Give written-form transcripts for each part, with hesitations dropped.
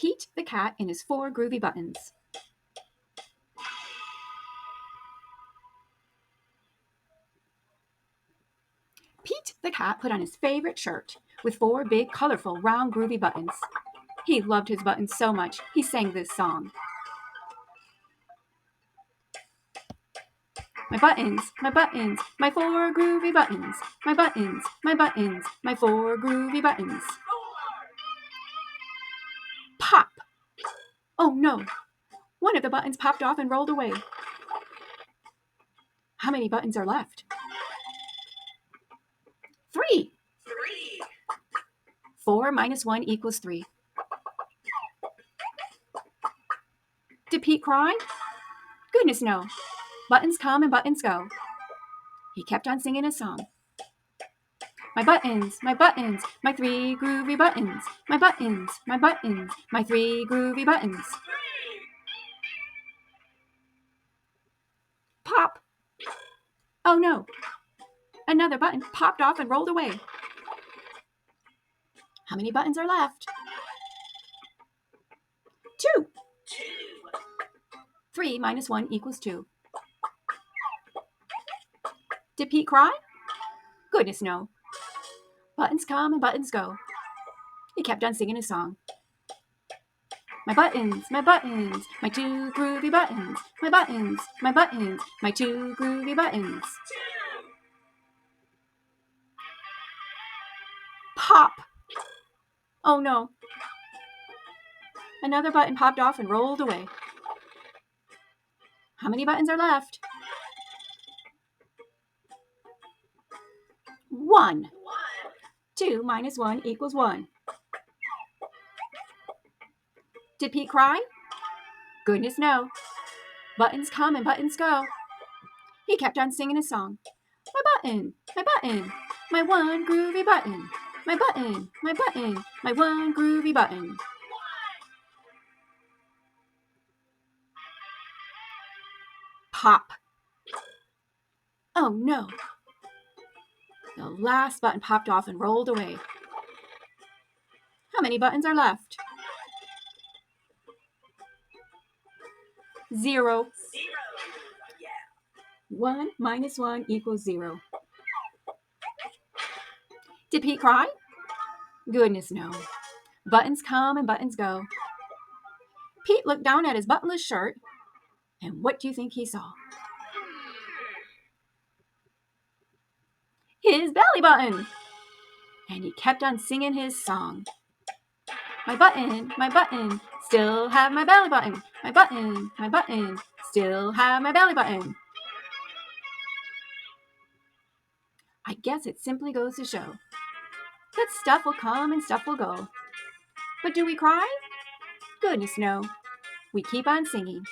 Pete the cat and his 4 groovy buttons. Pete the cat put on his favorite shirt with 4 big, colorful, round, groovy buttons. He loved his buttons so much, he sang this song. My buttons, my 4 groovy buttons. My buttons, my 4 groovy buttons. Pop! Oh no! One of the buttons popped off and rolled away. How many buttons are left? 3! 4 minus 1 equals 3. Did Pete cry? Goodness no. Buttons come and buttons go. He kept on singing his song. My buttons, my 3 groovy buttons. My buttons, my 3 groovy buttons. Pop! Oh no! Another button popped off and rolled away. How many buttons are left? 2! 3 minus 1 equals 2. Did Pete cry? Goodness no. Buttons come and buttons go. He kept on singing his song. My buttons, my 2 groovy buttons. My buttons, my 2 groovy buttons. Pop! Oh no. Another button popped off and rolled away. How many buttons are left? 1. 2 minus 1 equals 1. Did Pete cry? Goodness no. Buttons come and buttons go. He kept on singing his song. My button, my 1 groovy button. My button, my 1 groovy button. Pop! Oh no. The last button popped off and rolled away. How many buttons are left? 0. 1 minus 1 equals 0. Did Pete cry? Goodness no. Buttons come and buttons go. Pete looked down at his buttonless shirt, and what do you think he saw? His belly button! And he kept on singing his song. My button, still have my belly button. My button, still have my belly button. I guess it simply goes to show that stuff will come and stuff will go. But do we cry? Goodness no. We keep on singing.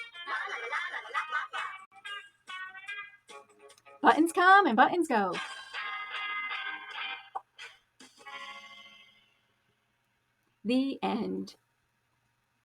Buttons come and buttons go. The end.